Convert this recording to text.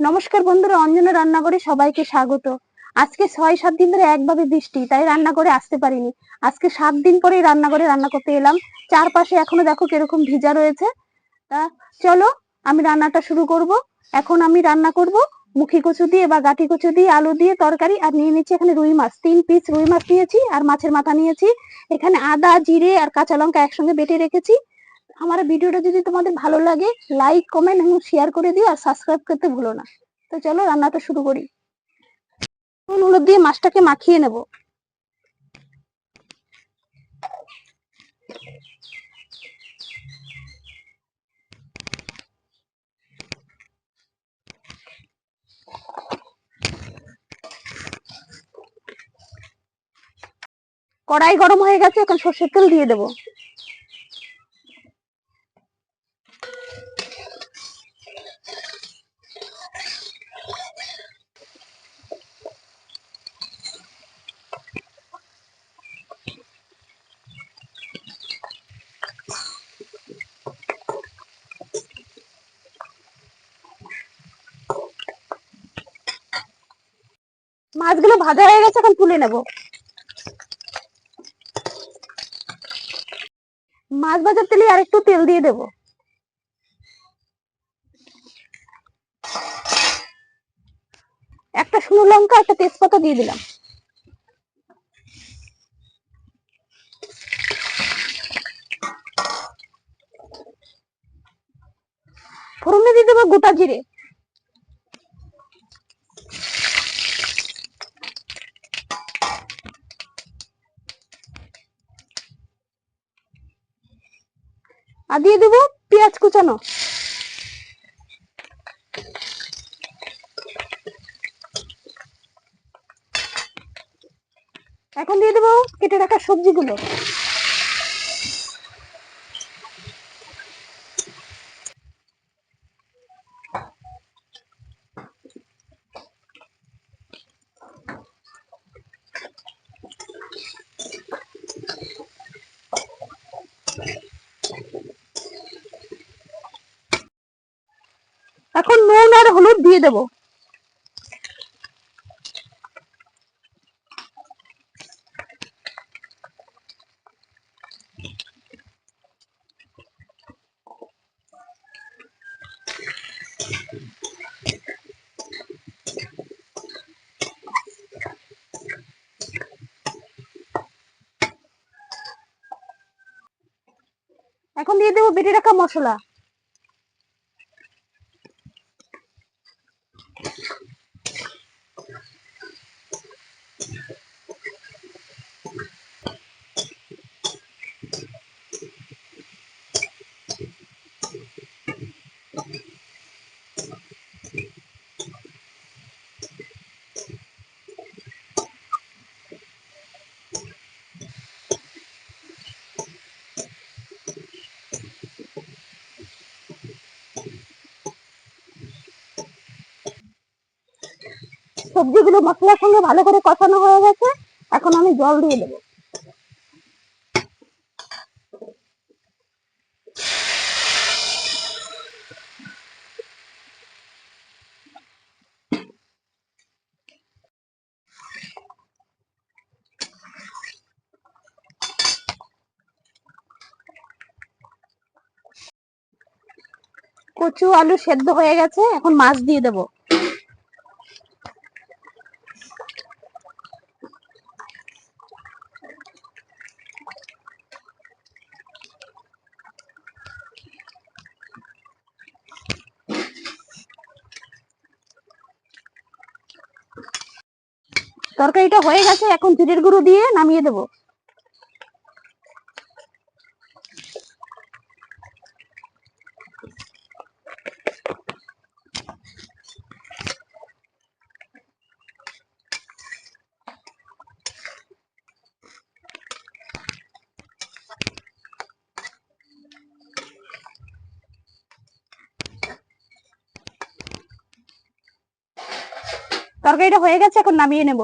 নমস্কার বন্ধুরা, অঞ্জনা রান্নাঘরে সবাইকে স্বাগত। আজকে 6-7 দিন ধরে একভাবে বৃষ্টি, তাই রান্নাঘরে আসতে পারিনি। আজকে 7 দিন পরেই রান্নাঘরে রান্না করতে এলাম। চারপাশে এখনো দেখো কিরকম ভিজা রয়েছে। তা চলো আমি রান্নাটা শুরু করব। এখন আমি রান্না করব মুখি কচু দিয়ে বা গাঠি কচু দিয়ে আলু দিয়ে তরকারি। আর নিয়ে নিচ্ছি এখানে রুই মাছ, 3 পিস রুই মাছ নিয়েছি আর মাছের মাথা নিয়েছি। এখানে আদা, জিরে আর কাঁচা লঙ্কা একসঙ্গে বেটে রেখেছি। আমার ভিডিওটা যদি তোমাদের ভালো লাগে, লাইক, কমেন্ট এবং শেয়ার করে দিও আর সাবস্ক্রাইব করতে ভুলো না। তো চলো রান্নাটা শুরু করি। নুন হলুদ দিয়ে মাছটাকে মাখিয়ে নেব। কড়াই গরম হয়ে গেছে, এখন সর্ষের তেল দিয়ে দেবো। মাছগুলো ভাজা হয়ে গেছে, এখন তুলে নেব। মাছ ভাজার তেলে আর একটু তেল দিয়ে দেব। একটা শুকনো লঙ্কা, একটা তেজপাতা দিয়ে দিলাম। ফোড়নে দিয়ে দেবো গোটা জিরে। আর দিয়ে দেবো পেঁয়াজ কুচানো। এখন দিয়ে দেবো কেটে রাখা সবজিগুলো। এখন নুন আর হলুদ দিয়ে দেবো। এখন দিয়ে দেবো বেটে রাখা মশলা। সবজিগুলো মশলার সঙ্গে ভালো করে কষানো হয়ে গেছে, এখন আমি জল দিয়ে দেবো। কচু আলু সেদ্ধ হয়ে গেছে, এখন মাছ দিয়ে দেবো। তরকারিটা হয়ে গেছে, এখন জিরের গুঁড়ো দিয়ে নামিয়ে দেবো। তরকারিটা হয়ে গেছে, এখন নামিয়ে নেব।